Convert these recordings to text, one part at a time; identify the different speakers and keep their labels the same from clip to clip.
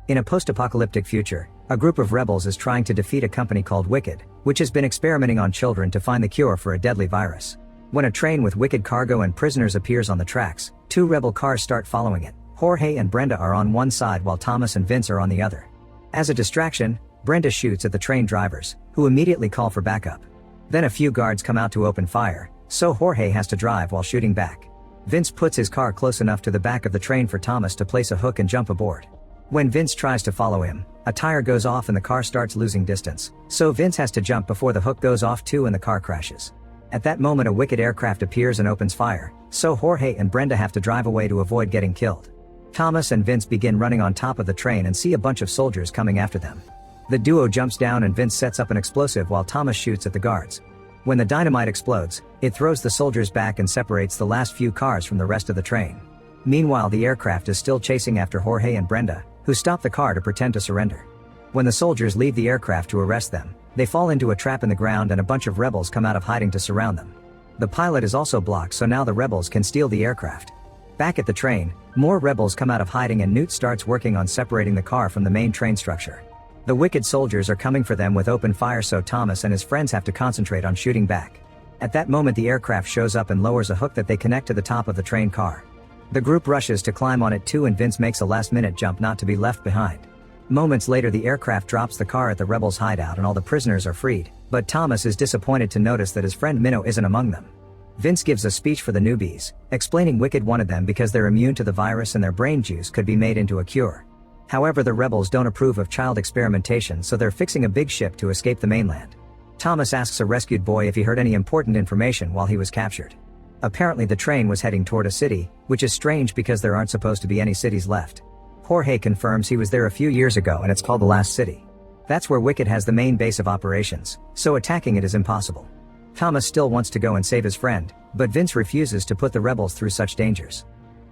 Speaker 1: In a post-apocalyptic future, a group of rebels is trying to defeat a company called Wicked, which has been experimenting on children to find the cure for a deadly virus. When a train with Wicked cargo and prisoners appears on the tracks, two rebel cars start following it. Jorge and Brenda are on one side while Thomas and Vince are on the other. As a distraction, Brenda shoots at the train drivers, who immediately call for backup. Then a few guards come out to open fire, so Jorge has to drive while shooting back. Vince puts his car close enough to the back of the train for Thomas to place a hook and jump aboard. When Vince tries to follow him, a tire goes off and the car starts losing distance, so Vince has to jump before the hook goes off too and the car crashes. At that moment a Wicked aircraft appears and opens fire, so Jorge and Brenda have to drive away to avoid getting killed. Thomas and Vince begin running on top of the train and see a bunch of soldiers coming after them. The duo jumps down and Vince sets up an explosive while Thomas shoots at the guards. When the dynamite explodes, it throws the soldiers back and separates the last few cars from the rest of the train. Meanwhile the aircraft is still chasing after Jorge and Brenda, who stop the car to pretend to surrender. When the soldiers leave the aircraft to arrest them, they fall into a trap in the ground and a bunch of rebels come out of hiding to surround them. The pilot is also blocked, so now the rebels can steal the aircraft. Back at the train, more rebels come out of hiding and Newt starts working on separating the car from the main train structure. The Wicked soldiers are coming for them with open fire, so Thomas and his friends have to concentrate on shooting back. At that moment the aircraft shows up and lowers a hook that they connect to the top of the train car. The group rushes to climb on it too and Vince makes a last-minute jump not to be left behind. Moments later the aircraft drops the car at the rebels' hideout and all the prisoners are freed, but Thomas is disappointed to notice that his friend Minho isn't among them. Vince gives a speech for the newbies, explaining Wicked wanted them because they're immune to the virus and their brain juice could be made into a cure. However, the rebels don't approve of child experimentation, so they're fixing a big ship to escape the mainland. Thomas asks a rescued boy if he heard any important information while he was captured. Apparently the train was heading toward a city, which is strange because there aren't supposed to be any cities left. Jorge confirms he was there a few years ago and it's called the Last City. That's where Wicked has the main base of operations, so attacking it is impossible. Thomas still wants to go and save his friend, but Vince refuses to put the rebels through such dangers.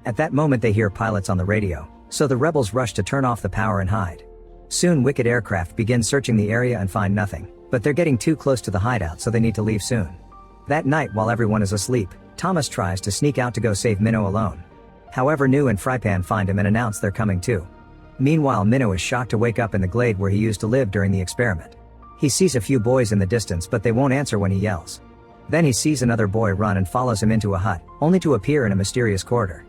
Speaker 1: At that moment they hear pilots on the radio, so the rebels rush to turn off the power and hide. Soon Wicked aircraft begin searching the area and find nothing, but they're getting too close to the hideout so they need to leave soon. That night while everyone is asleep, Thomas tries to sneak out to go save Minho alone. However, New and Frypan find him and announce they're coming too. Meanwhile Minho is shocked to wake up in the glade where he used to live during the experiment. He sees a few boys in the distance but they won't answer when he yells. Then he sees another boy run and follows him into a hut, only to appear in a mysterious corridor.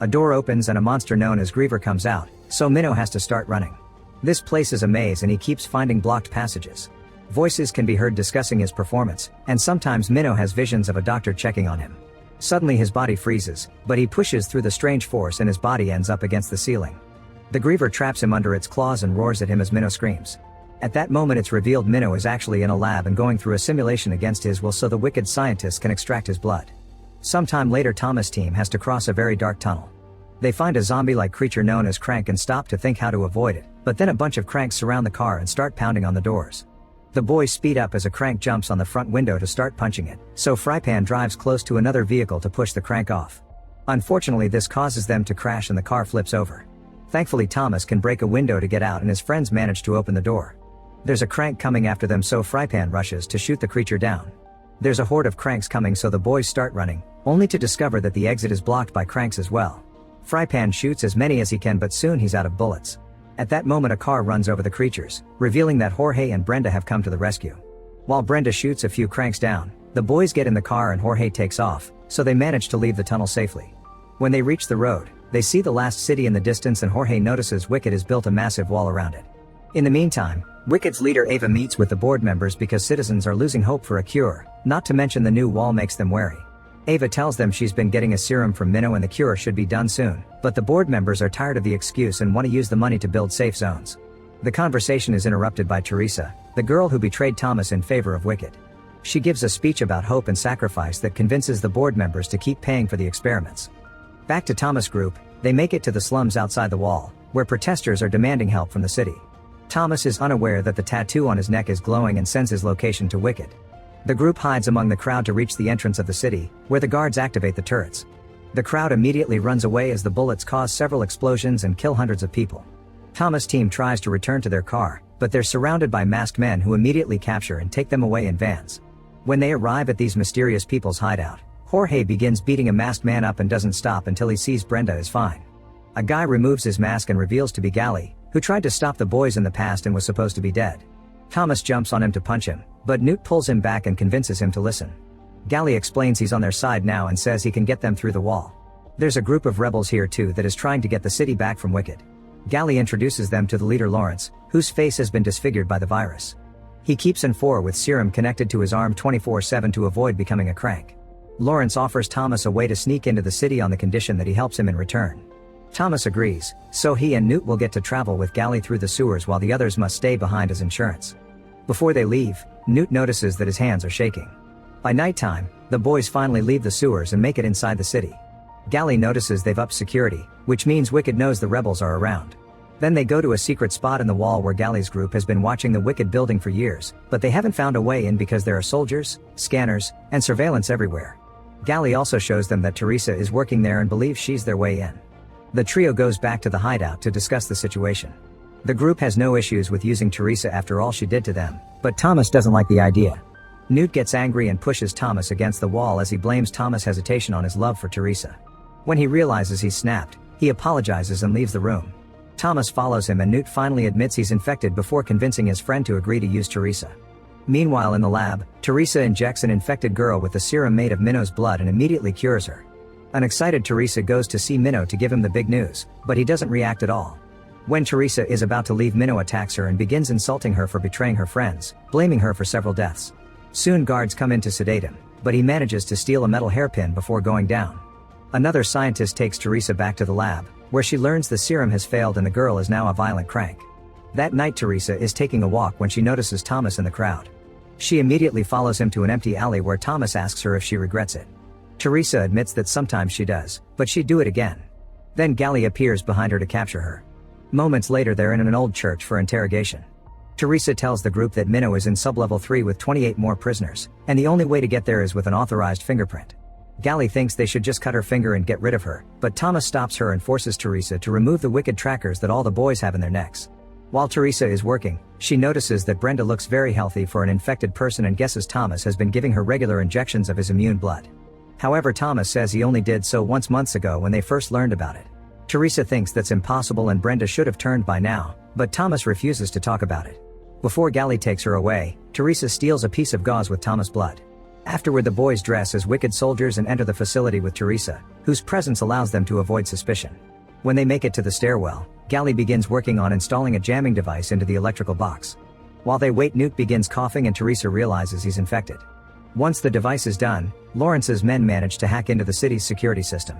Speaker 1: A door opens and a monster known as Griever comes out, so Minho has to start running. This place is a maze and he keeps finding blocked passages. Voices can be heard discussing his performance, and sometimes Minho has visions of a doctor checking on him. Suddenly his body freezes, but he pushes through the strange force and his body ends up against the ceiling. The Griever traps him under its claws and roars at him as Minho screams. At that moment it's revealed Minho is actually in a lab and going through a simulation against his will so the Wicked scientists can extract his blood. Sometime later Thomas' team has to cross a very dark tunnel. They find a zombie-like creature known as Crank and stop to think how to avoid it, but then a bunch of cranks surround the car and start pounding on the doors. The boys speed up as a crank jumps on the front window to start punching it, so Frypan drives close to another vehicle to push the crank off. Unfortunately this causes them to crash and the car flips over. Thankfully Thomas can break a window to get out and his friends manage to open the door. There's a crank coming after them so Frypan rushes to shoot the creature down. There's a horde of cranks coming so the boys start running, only to discover that the exit is blocked by cranks as well. Frypan shoots as many as he can but soon he's out of bullets. At that moment a car runs over the creatures, revealing that Jorge and Brenda have come to the rescue. While Brenda shoots a few cranks down, the boys get in the car and Jorge takes off, so they manage to leave the tunnel safely. When they reach the road, they see the Last City in the distance and Jorge notices Wicked has built a massive wall around it. In the meantime, Wicked's leader Ava meets with the board members because citizens are losing hope for a cure, not to mention the new wall makes them wary. Ava tells them she's been getting a serum from Minho and the cure should be done soon, but the board members are tired of the excuse and want to use the money to build safe zones. The conversation is interrupted by Teresa, the girl who betrayed Thomas in favor of Wicked. She gives a speech about hope and sacrifice that convinces the board members to keep paying for the experiments. Back to Thomas' group, they make it to the slums outside the wall, where protesters are demanding help from the city. Thomas is unaware that the tattoo on his neck is glowing and sends his location to Wicked. The group hides among the crowd to reach the entrance of the city, where the guards activate the turrets. The crowd immediately runs away as the bullets cause several explosions and kill hundreds of people. Thomas' team tries to return to their car, but they're surrounded by masked men who immediately capture and take them away in vans. When they arrive at these mysterious people's hideout, Jorge begins beating a masked man up and doesn't stop until he sees Brenda is fine. A guy removes his mask and reveals to be Gally, who tried to stop the boys in the past and was supposed to be dead. Thomas jumps on him to punch him, but Newt pulls him back and convinces him to listen. Gally explains he's on their side now and says he can get them through the wall. There's a group of rebels here too that is trying to get the city back from Wicked. Gally introduces them to the leader Lawrence, whose face has been disfigured by the virus. He keeps N4 with serum connected to his arm 24/7 to avoid becoming a crank. Lawrence offers Thomas a way to sneak into the city on the condition that he helps him in return. Thomas agrees, so he and Newt will get to travel with Gally through the sewers while the others must stay behind as insurance. Before they leave, Newt notices that his hands are shaking. By nighttime, the boys finally leave the sewers and make it inside the city. Gally notices they've upped security, which means Wicked knows the rebels are around. Then they go to a secret spot in the wall where Gally's group has been watching the Wicked building for years, but they haven't found a way in because there are soldiers, scanners, and surveillance everywhere. Gally also shows them that Teresa is working there and believes she's their way in. The trio goes back to the hideout to discuss the situation. The group has no issues with using Teresa after all she did to them, but Thomas doesn't like the idea. Newt gets angry and pushes Thomas against the wall as he blames Thomas' hesitation on his love for Teresa. When he realizes he's snapped, he apologizes and leaves the room. Thomas follows him and Newt finally admits he's infected before convincing his friend to agree to use Teresa. Meanwhile in the lab, Teresa injects an infected girl with the serum made of Minho's blood and immediately cures her. An excited Teresa goes to see Minho to give him the big news, but he doesn't react at all. When Teresa is about to leave, Minho attacks her and begins insulting her for betraying her friends, blaming her for several deaths. Soon guards come in to sedate him, but he manages to steal a metal hairpin before going down. Another scientist takes Teresa back to the lab, where she learns the serum has failed and the girl is now a violent crank. That night Teresa is taking a walk when she notices Thomas in the crowd. She immediately follows him to an empty alley where Thomas asks her if she regrets it. Teresa admits that sometimes she does, but she'd do it again. Then Gally appears behind her to capture her. Moments later they're in an old church for interrogation. Teresa tells the group that Minho is in sublevel 3 with 28 more prisoners, and the only way to get there is with an authorized fingerprint. Gally thinks they should just cut her finger and get rid of her, but Thomas stops her and forces Teresa to remove the Wicked trackers that all the boys have in their necks. While Teresa is working, she notices that Brenda looks very healthy for an infected person and guesses Thomas has been giving her regular injections of his immune blood. However, Thomas says he only did so once months ago when they first learned about it. Teresa thinks that's impossible and Brenda should have turned by now, but Thomas refuses to talk about it. Before Gally takes her away, Teresa steals a piece of gauze with Thomas' blood. Afterward the boys dress as Wicked soldiers and enter the facility with Teresa, whose presence allows them to avoid suspicion. When they make it to the stairwell, Gally begins working on installing a jamming device into the electrical box. While they wait, Newt begins coughing and Teresa realizes he's infected. Once the device is done, Lawrence's men manage to hack into the city's security system.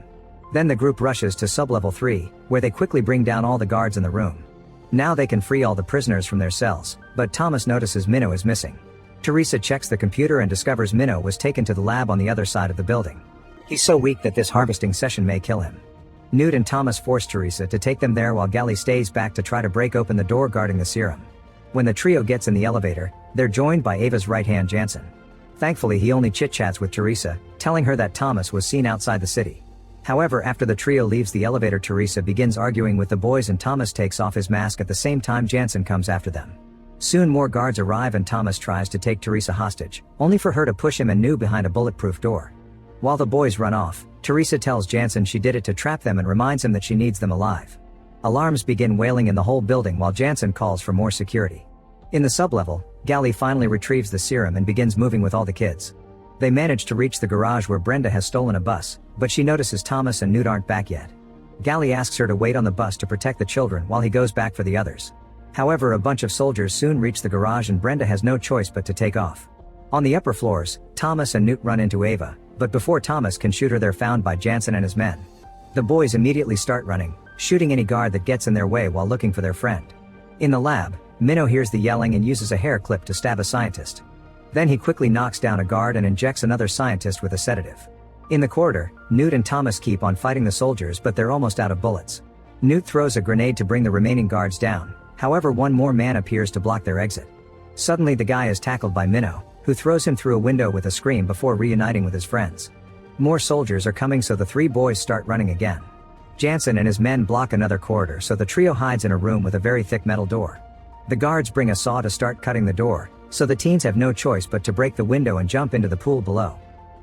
Speaker 1: Then the group rushes to sublevel 3, where they quickly bring down all the guards in the room. Now they can free all the prisoners from their cells, but Thomas notices Minho is missing. Teresa checks the computer and discovers Minho was taken to the lab on the other side of the building. He's so weak that this harvesting session may kill him. Newt and Thomas force Teresa to take them there while Gally stays back to try to break open the door guarding the serum. When the trio gets in the elevator, they're joined by Ava's right-hand Jansen. Thankfully he only chit-chats with Teresa, telling her that Thomas was seen outside the city. However, after the trio leaves the elevator, Teresa begins arguing with the boys and Thomas takes off his mask at the same time Jansen comes after them. Soon more guards arrive and Thomas tries to take Teresa hostage, only for her to push him and New behind a bulletproof door. While the boys run off, Teresa tells Jansen she did it to trap them and reminds him that she needs them alive. Alarms begin wailing in the whole building while Jansen calls for more security. In the sublevel, Gally finally retrieves the serum and begins moving with all the kids. They manage to reach the garage where Brenda has stolen a bus, but she notices Thomas and Newt aren't back yet. Gally asks her to wait on the bus to protect the children while he goes back for the others. However, a bunch of soldiers soon reach the garage and Brenda has no choice but to take off. On the upper floors, Thomas and Newt run into Ava, but before Thomas can shoot her they're found by Jansen and his men. The boys immediately start running, shooting any guard that gets in their way while looking for their friend. In the lab, Minho hears the yelling and uses a hair clip to stab a scientist. Then he quickly knocks down a guard and injects another scientist with a sedative. In the corridor, Newt and Thomas keep on fighting the soldiers but they're almost out of bullets. Newt throws a grenade to bring the remaining guards down, however one more man appears to block their exit. Suddenly the guy is tackled by Minho, who throws him through a window with a scream before reuniting with his friends. More soldiers are coming so the three boys start running again. Jansen and his men block another corridor so the trio hides in a room with a very thick metal door. The guards bring a saw to start cutting the door, so the teens have no choice but to break the window and jump into the pool below.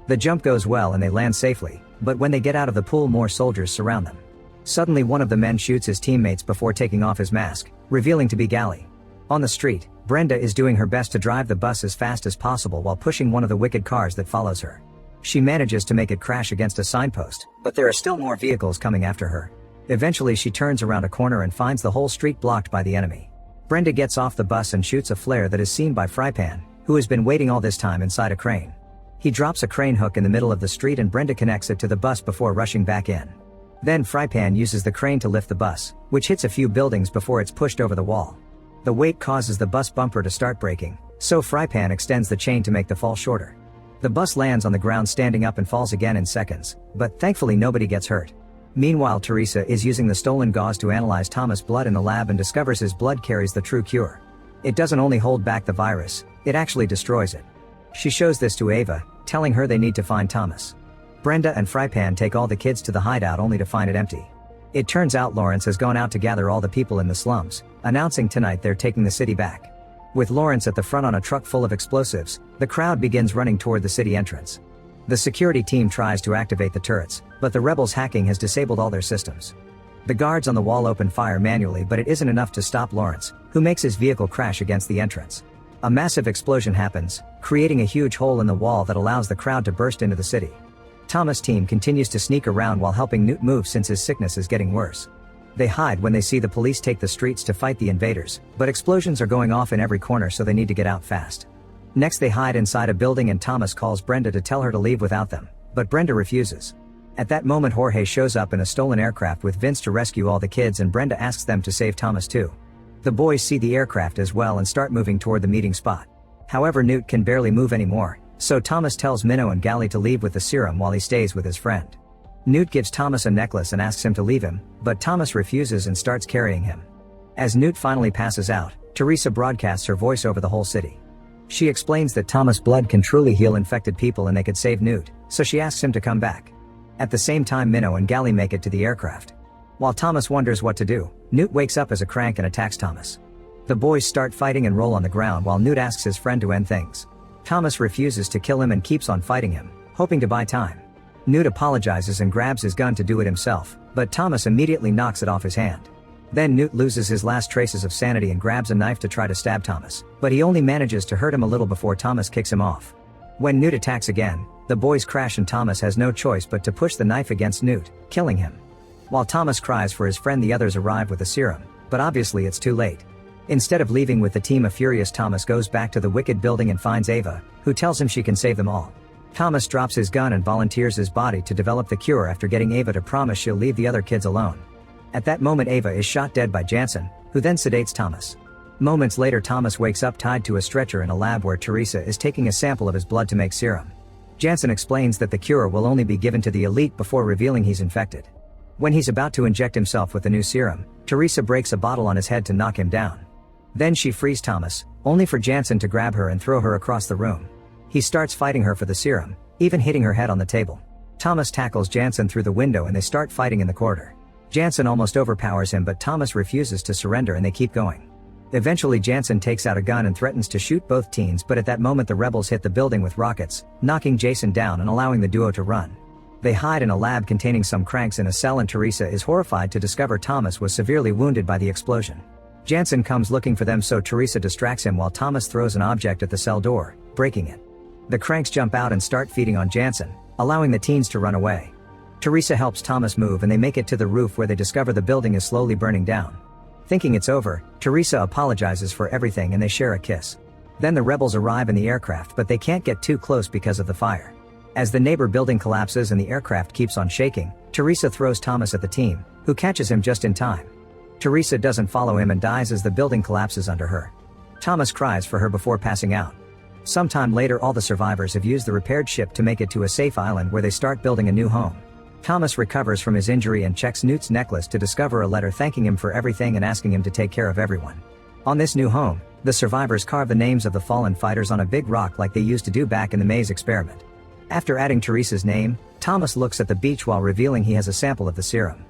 Speaker 1: The jump goes well and they land safely, but when they get out of the pool more soldiers surround them. Suddenly one of the men shoots his teammates before taking off his mask, revealing to be Gally. On the street, Brenda is doing her best to drive the bus as fast as possible while pushing one of the wicked cars that follows her. She manages to make it crash against a signpost, but there are still more vehicles coming after her. Eventually she turns around a corner and finds the whole street blocked by the enemy. Brenda gets off the bus and shoots a flare that is seen by Frypan, who has been waiting all this time inside a crane. He drops a crane hook in the middle of the street and Brenda connects it to the bus before rushing back in. Then Frypan uses the crane to lift the bus, which hits a few buildings before it's pushed over the wall. The weight causes the bus bumper to start breaking, so Frypan extends the chain to make the fall shorter. The bus lands on the ground standing up and falls again in seconds, but thankfully nobody gets hurt. Meanwhile, Teresa is using the stolen gauze to analyze Thomas' blood in the lab and discovers his blood carries the true cure. It doesn't only hold back the virus, it actually destroys it. She shows this to Ava, telling her they need to find Thomas. Brenda and Frypan take all the kids to the hideout only to find it empty. It turns out Lawrence has gone out to gather all the people in the slums, announcing tonight they're taking the city back. With Lawrence at the front on a truck full of explosives, the crowd begins running toward the city entrance. The security team tries to activate the turrets, but the rebels' hacking has disabled all their systems. The guards on the wall open fire manually, but it isn't enough to stop Lawrence, who makes his vehicle crash against the entrance. A massive explosion happens, creating a huge hole in the wall that allows the crowd to burst into the city. Thomas' team continues to sneak around while helping Newt move since his sickness is getting worse. They hide when they see the police take the streets to fight the invaders, but explosions are going off in every corner, so they need to get out fast. Next they hide inside a building and Thomas calls Brenda to tell her to leave without them, but Brenda refuses. At that moment Jorge shows up in a stolen aircraft with Vince to rescue all the kids, and Brenda asks them to save Thomas too. The boys see the aircraft as well and start moving toward the meeting spot. However, Newt can barely move anymore, so Thomas tells Minho and Gally to leave with the serum while he stays with his friend. Newt gives Thomas a necklace and asks him to leave him, but Thomas refuses and starts carrying him. As Newt finally passes out, Teresa broadcasts her voice over the whole city. She explains that Thomas' blood can truly heal infected people and they could save Newt, so she asks him to come back. At the same time, Minho and Gally make it to the aircraft. While Thomas wonders what to do, Newt wakes up as a crank and attacks Thomas. The boys start fighting and roll on the ground while Newt asks his friend to end things. Thomas refuses to kill him and keeps on fighting him, hoping to buy time. Newt apologizes and grabs his gun to do it himself, but Thomas immediately knocks it off his hand. Then Newt loses his last traces of sanity and grabs a knife to try to stab Thomas, but he only manages to hurt him a little before Thomas kicks him off. When Newt attacks again, the boys crash and Thomas has no choice but to push the knife against Newt, killing him. While Thomas cries for his friend, the others arrive with a serum, but obviously it's too late. Instead of leaving with the team, a furious Thomas goes back to the Wicked building and finds Ava, who tells him she can save them all. Thomas drops his gun and volunteers his body to develop the cure after getting Ava to promise she'll leave the other kids alone. At that moment Ava is shot dead by Jansen, who then sedates Thomas. Moments later Thomas wakes up tied to a stretcher in a lab where Teresa is taking a sample of his blood to make serum. Jansen explains that the cure will only be given to the elite before revealing he's infected. When he's about to inject himself with the new serum, Teresa breaks a bottle on his head to knock him down. Then she frees Thomas, only for Jansen to grab her and throw her across the room. He starts fighting her for the serum, even hitting her head on the table. Thomas tackles Jansen through the window and they start fighting in the corridor. Jansen almost overpowers him, but Thomas refuses to surrender and they keep going. Eventually Jansen takes out a gun and threatens to shoot both teens, but at that moment the rebels hit the building with rockets, knocking Jason down and allowing the duo to run. They hide in a lab containing some cranks in a cell, and Teresa is horrified to discover Thomas was severely wounded by the explosion. Jansen comes looking for them, so Teresa distracts him while Thomas throws an object at the cell door, breaking it. The cranks jump out and start feeding on Jansen, allowing the teens to run away. Teresa helps Thomas move and they make it to the roof where they discover the building is slowly burning down. Thinking it's over, Teresa apologizes for everything and they share a kiss. Then the rebels arrive in the aircraft, but they can't get too close because of the fire. As the neighbor building collapses and the aircraft keeps on shaking, Teresa throws Thomas at the team, who catches him just in time. Teresa doesn't follow him and dies as the building collapses under her. Thomas cries for her before passing out. Sometime later all the survivors have used the repaired ship to make it to a safe island where they start building a new home. Thomas recovers from his injury and checks Newt's necklace to discover a letter thanking him for everything and asking him to take care of everyone. On this new home, the survivors carve the names of the fallen fighters on a big rock like they used to do back in the maze experiment. After adding Teresa's name, Thomas looks at the beach while revealing he has a sample of the serum.